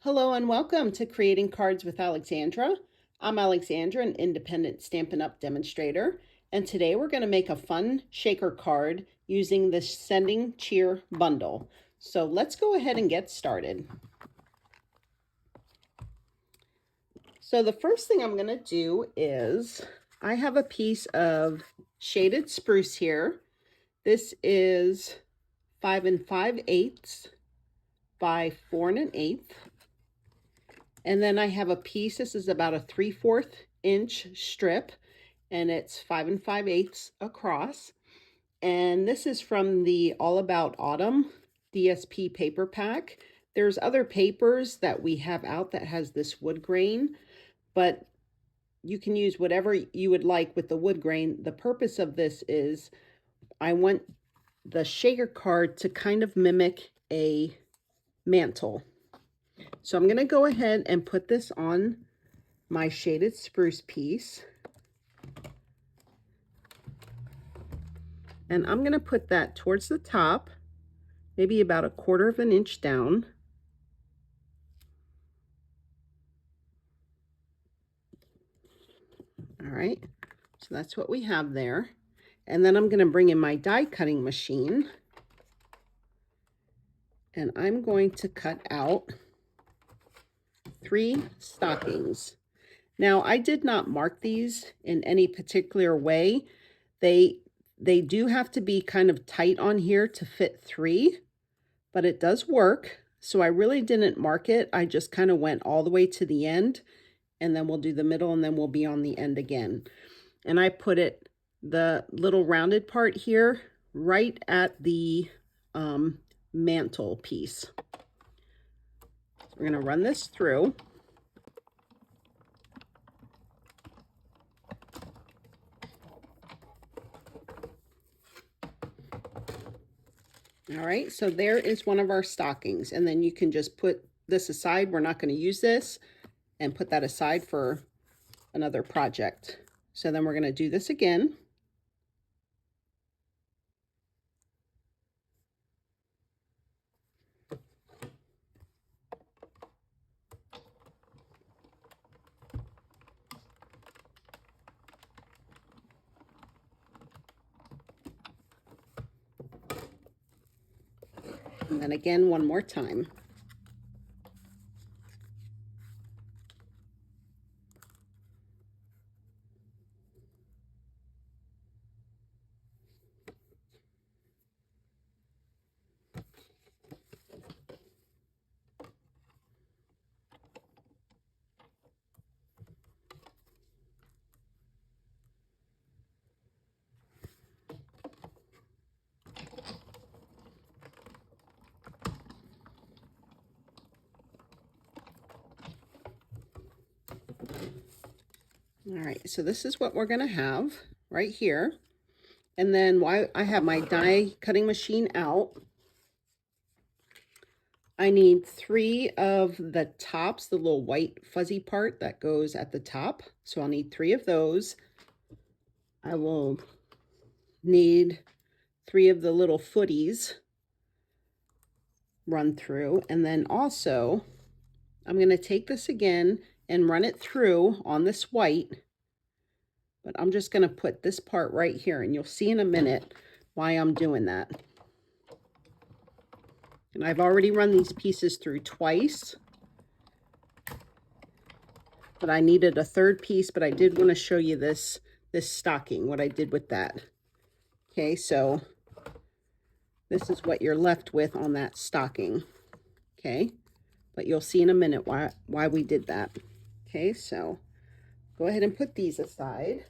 Hello and welcome to Creating Cards with Alexandra. I'm Alexandra, an independent Stampin' Up! Demonstrator, and today we're going to make a fun shaker card using the Sending Cheer bundle. So let's go ahead and get started. So the first thing I'm going to do is I have a piece of shaded spruce here. This is 5 5/8 by 4 1/8. And then I have a piece, this is about a 3/4 inch strip, and it's 5 5/8 across. And this is from the All About Autumn DSP paper pack. There's other papers that we have out that has this wood grain, but you can use whatever you would like with the wood grain. The purpose of this is I want the shaker card to kind of mimic a mantle. So I'm going to go ahead and put this on my shaded spruce piece. And I'm going to put that towards the top, maybe about 1/4 inch down. All right, so that's what we have there. And then I'm going to bring in my die cutting machine. And I'm going to cut out 3 stockings. Now, I did not mark these in any particular way. They do have to be kind of tight on here to fit 3, but it does work. So I really didn't mark it. I just kind of went all the way to the end, and then we'll do the middle, and then we'll be on the end again. And I put it, the little rounded part here, right at the mantle piece. So we're going to run this through. All right, so there is one of our stockings, and then you can just put this aside. We're not going to use this, and put that aside for another project. So then we're going to do this again. And then again, one more time. All right, so this is what we're going to have right here. And then while I have my die cutting machine out, I need 3 of the tops, the little white fuzzy part that goes at the top. So I'll need 3 of those. I will need 3 of the little footies run through. And then also, I'm going to take this again and run it through on this white. But I'm just going to put this part right here, and you'll see in a minute why I'm doing that. And I've already run these pieces through twice, but I needed a 3rd piece, but I did want to show you this stocking, what I did with that. Okay, so this is what you're left with on that stocking. Okay, but you'll see in a minute why we did that. Okay, so go ahead and put these aside.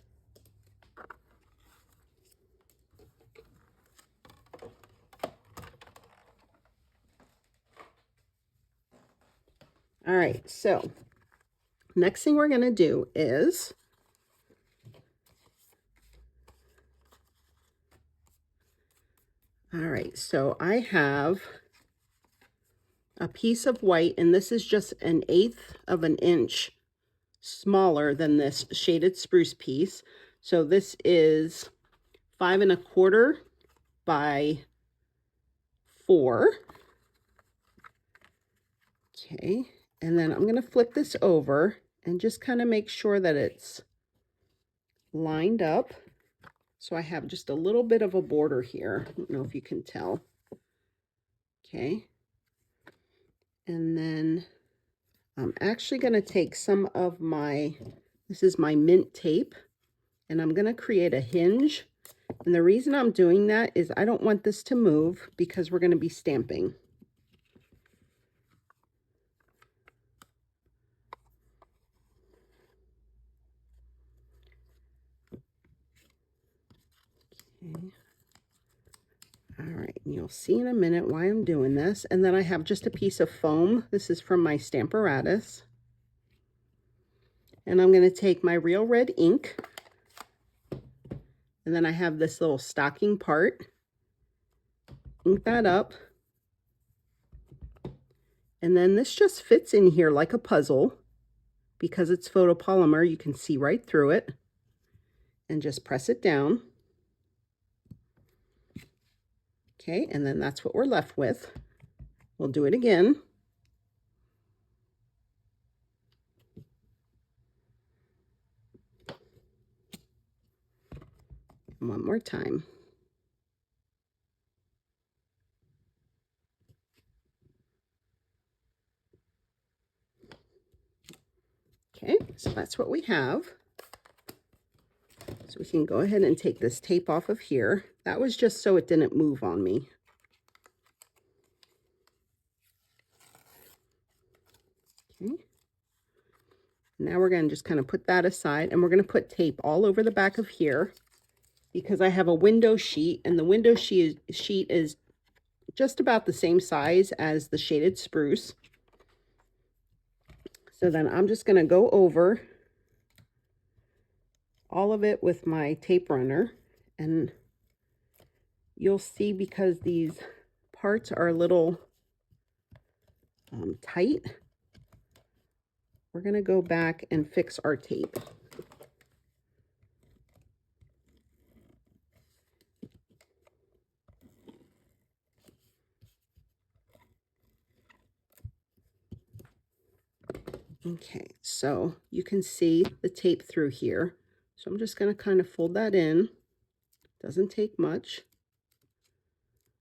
All right, so next thing we're going to do is all right, so I have a piece of white, and this is just 1/8 of an inch smaller than this shaded spruce piece. So this is 5 1/4 by 4. Okay, And then I'm going to flip this over and just kind of make sure that it's lined up. So I have just a little bit of a border here. I don't know if you can tell. Okay. And then I'm actually going to take some of my, this is my mint tape, and I'm going to create a hinge. And the reason I'm doing that is I don't want this to move because we're going to be stamping. Okay. All right, and you'll see in a minute why I'm doing this. And then I have just a piece of foam. This is from my Stamparatus. And I'm going to take my Real Red ink. And then I have this little stocking part. Ink that up. And then this just fits in here like a puzzle. Because it's photopolymer, you can see right through it. And just press it down. Okay, and then that's what we're left with. We'll do it again. One more time. Okay, so that's what we have. So we can go ahead and take this tape off of here. That was just so it didn't move on me. Okay. Now we're going to just kind of put that aside, and we're going to put tape all over the back of here because I have a window sheet, and the window sheet is just about the same size as the shaded spruce. So then I'm just going to go over all of it with my tape runner, and you'll see because these parts are a little tight, we're going to go back and fix our tape. Okay, so you can see the tape through here. So I'm just going to kind of fold that in. Doesn't take much,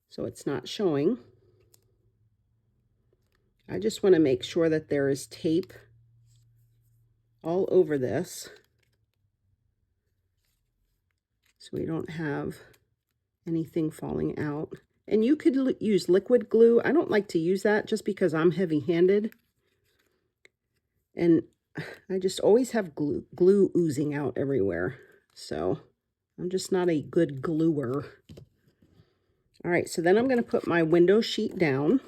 so it's not showing. I just want to make sure that there is tape all over this so we don't have anything falling out. And you could use liquid glue. I don't like to use that just because I'm heavy-handed. And I just always have glue oozing out everywhere. So I'm just not a good gluer. All right, so then I'm going to put my window sheet down.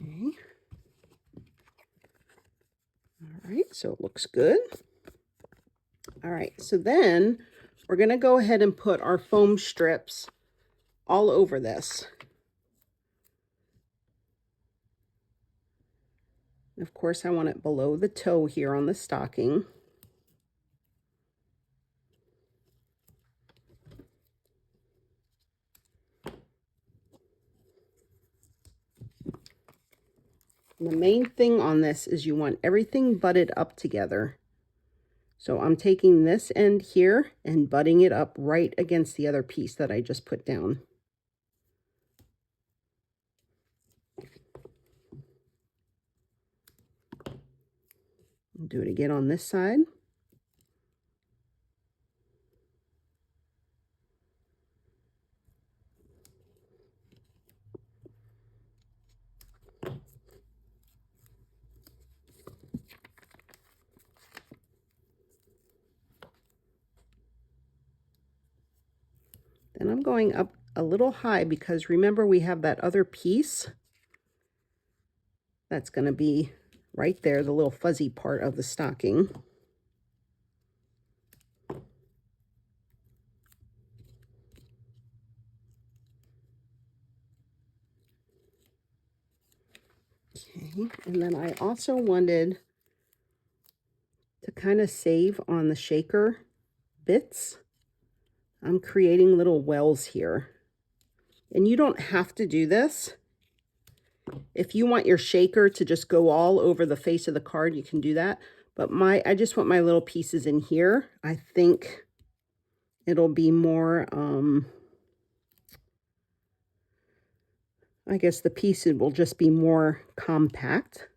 Okay. All right, so it looks good. All right, so then we're going to go ahead and put our foam strips all over this. Of course, I want it below the toe here on the stocking. And the main thing on this is you want everything butted up together. So I'm taking this end here and butting it up right against the other piece that I just put down. Do it again on this side. Then I'm going up a little high because remember we have that other piece that's going to be right there, the little fuzzy part of the stocking. Okay, and then I also wanted to kind of save on the shaker bits, I'm creating little wells here. And you don't have to do this. If you want your shaker to just go all over the face of the card, you can do that. But I just want my little pieces in here. I think it'll be more, I guess the pieces will just be more compact.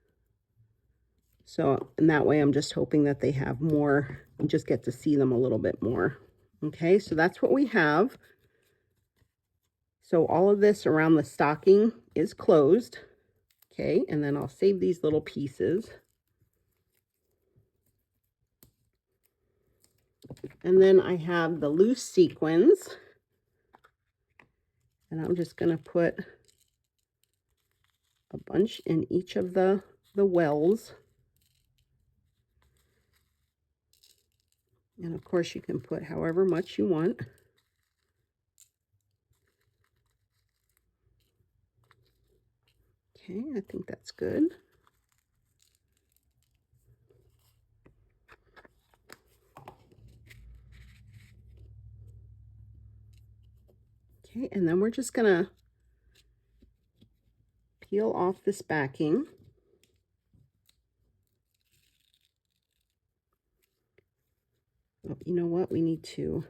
So in that way, I'm just hoping that they have more, you just get to see them a little bit more. Okay, so that's what we have. So all of this around the stocking is closed. Okay, and then I'll save these little pieces. And then I have the loose sequins. And I'm just going to put a bunch in each of the wells. And of course you can put however much you want. Okay, I think that's good. Okay, and then we're just gonna peel off this backing. Oh, you know what? We need to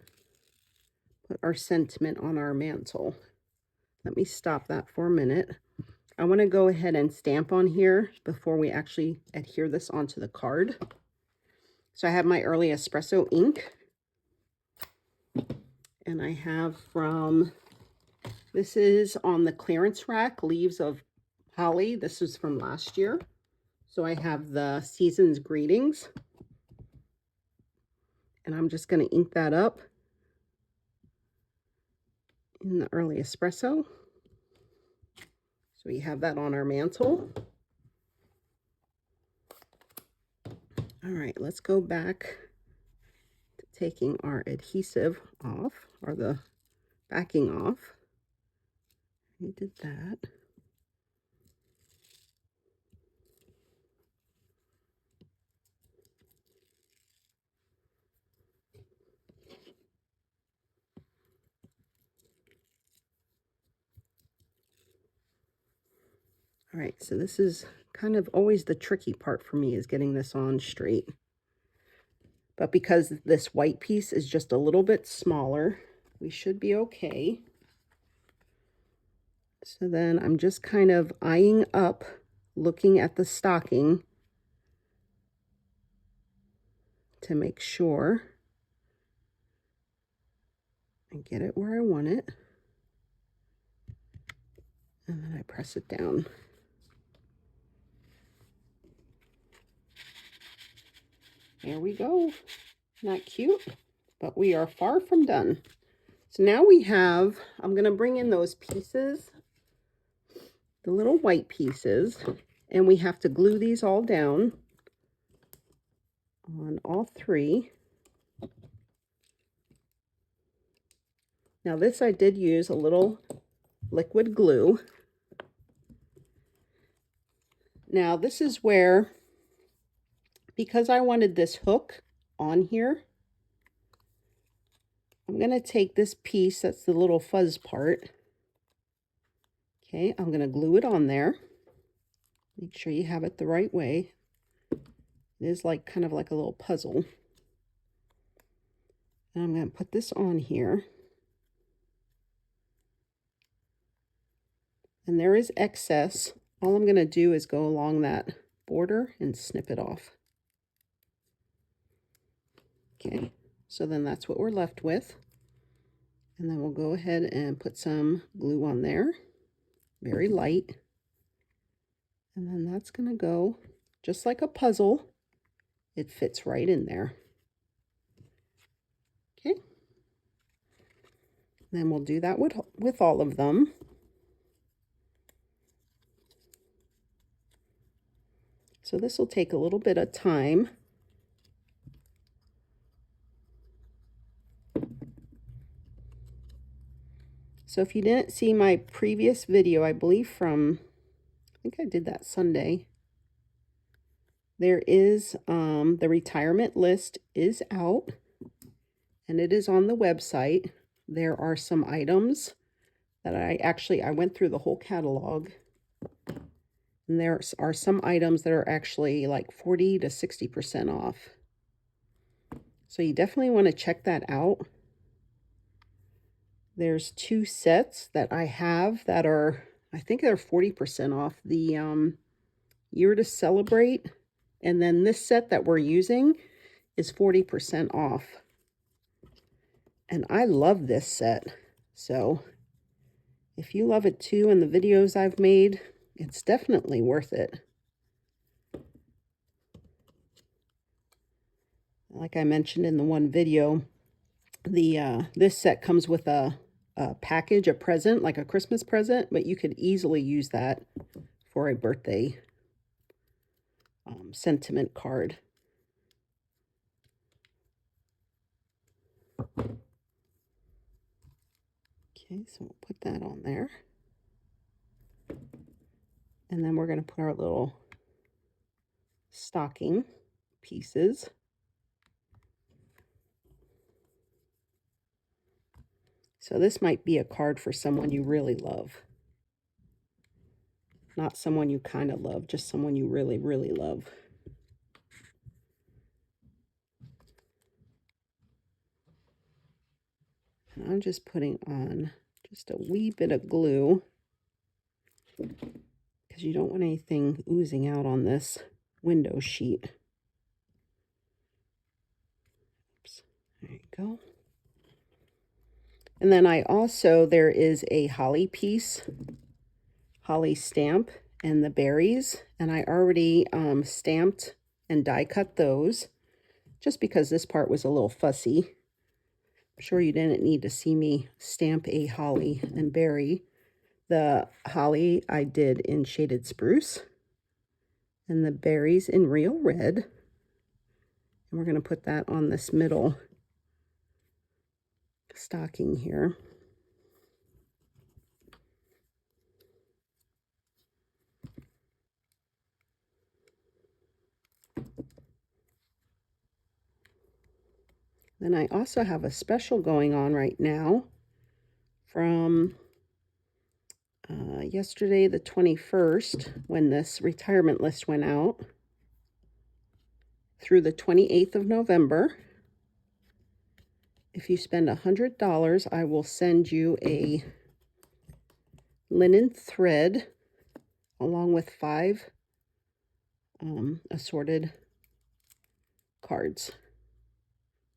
put our sentiment on our mantle. Let me stop that for a minute. I want to go ahead and stamp on here before we actually adhere this onto the card. So I have my Early Espresso ink. And I have from, this is on the clearance rack, Leaves of Holly. This is from last year. So I have the Season's Greetings. And I'm just going to ink that up in the Early Espresso. So we have that on our mantle. All right, let's go back to taking our adhesive off, or the backing off. We did that. All right, so this is kind of always the tricky part for me, is getting this on straight. But because this white piece is just a little bit smaller, we should be okay. So then I'm just kind of eyeing up, looking at the stocking to make sure I get it where I want it. And then I press it down. There we go. Not cute, but we are far from done. So now we have, I'm going to bring in those pieces, the little white pieces, and we have to glue these all down on all three. Now this, I did use a little liquid glue. Now this is where, because I wanted this hook on here, I'm going to take this piece, that's the little fuzz part. Okay, I'm going to glue it on there. Make sure you have it the right way. It is like kind of like a little puzzle. And I'm going to put this on here. And there is excess. All I'm going to do is go along that border and snip it off. Okay, so then that's what we're left with. And then we'll go ahead and put some glue on there, very light. And then that's going to go just like a puzzle. It fits right in there. Okay. Then we'll do that with all of them. So this will take a little bit of time. So if you didn't see my previous video, I believe from, I think I did that Sunday. There is, the retirement list is out, and it is on the website. There are some items that I went through the whole catalog, and there are some items that are actually like 40 to 60% off. So you definitely want to check that out. There's 2 sets that I have that are, I think they're 40% off. The Year to Celebrate, and then this set that we're using is 40% off. And I love this set. So if you love it too, and the videos I've made, it's definitely worth it. Like I mentioned in the one video, this set comes with a package, a present, like a Christmas present, but you could easily use that for a birthday sentiment card. Okay, so we'll put that on there. And then we're going to put our little stocking pieces. So this might be a card for someone you really love. Not someone you kind of love, just someone you really, really love. And I'm just putting on just a wee bit of glue because you don't want anything oozing out on this window sheet. Oops, there you go. And then there is a holly piece, holly stamp, and the berries. And I already stamped and die cut those just because this part was a little fussy. I'm sure you didn't need to see me stamp a holly and berry. The holly I did in Shaded Spruce, and the berries in Real Red. And we're going to put that on this middle stocking here. Then I also have a special going on right now from yesterday the 21st, when this retirement list went out, through the 28th of November. If you spend $100, I will send you a linen thread along with 5 assorted cards,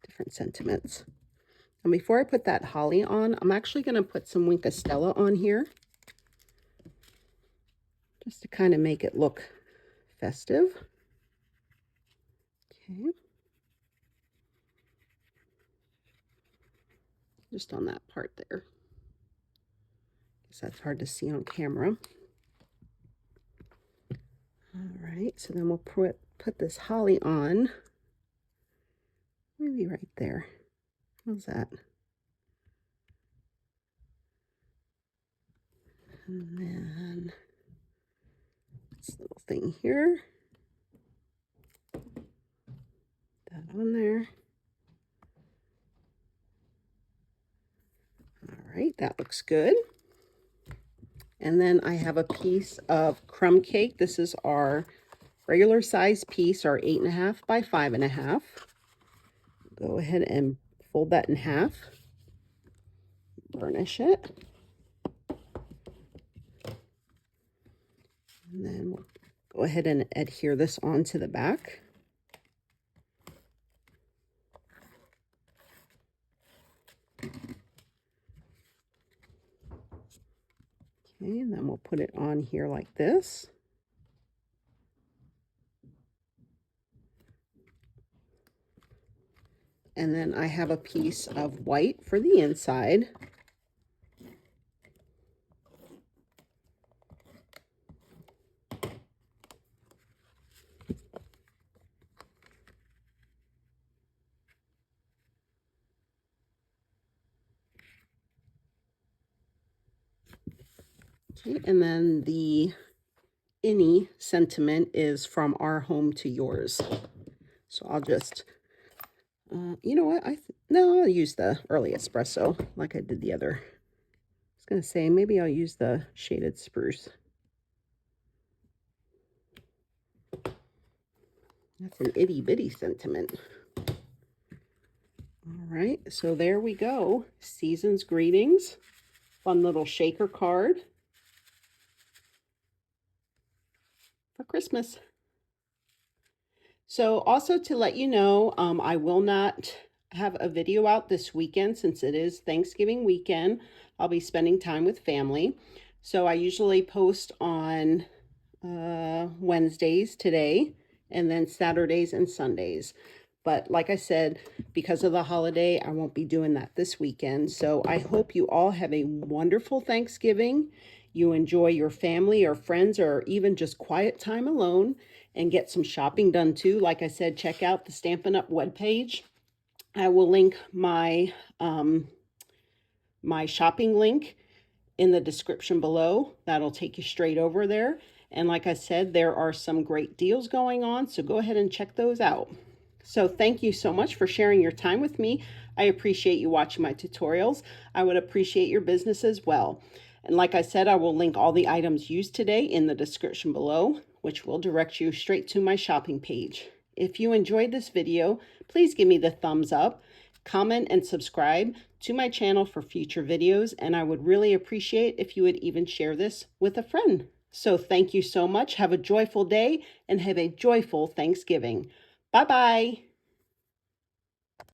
different sentiments. And before I put that holly on, I'm actually going to put some Wink of Stella on here, just to kind of make it look festive. Okay. Just on that part there. Guess that's hard to see on camera. All right, so then we'll put this holly on. Maybe right there. How's that? And then this little thing here. That on there. All right, that looks good. And then I have a piece of crumb cake. This is our regular size piece, our 8.5 by 5.5. Go ahead and fold that in half. Burnish it. And then we'll go ahead and adhere this onto the back. Okay, and then we'll put it on here like this. And then I have a piece of white for the inside. Okay, and then the any sentiment is from our home to yours. So I'll just, you know what? No, I'll use the early espresso like I did the other. I was going to say, maybe I'll use the shaded spruce. That's an itty bitty sentiment. All right, so there we go. Season's greetings. Fun little shaker card for Christmas. So also to let you know, I will not have a video out this weekend since it is Thanksgiving weekend. I'll be spending time with family. So I usually post on Wednesdays today, and then Saturdays and Sundays. But like I said, because of the holiday, I won't be doing that this weekend. So I hope you all have a wonderful Thanksgiving. You enjoy your family or friends or even just quiet time alone and get some shopping done too. Like I said, check out the Stampin' Up! Webpage. I will link my my shopping link in the description below. That'll take you straight over there. And like I said, there are some great deals going on, so go ahead and check those out. So thank you so much for sharing your time with me. I appreciate you watching my tutorials. I would appreciate your business as well. And like I said, I will link all the items used today in the description below, which will direct you straight to my shopping page. If you enjoyed this video, please give me the thumbs up, comment, and subscribe to my channel for future videos. And I would really appreciate if you would even share this with a friend. So thank you so much. Have a joyful day and have a joyful Thanksgiving. Bye-bye.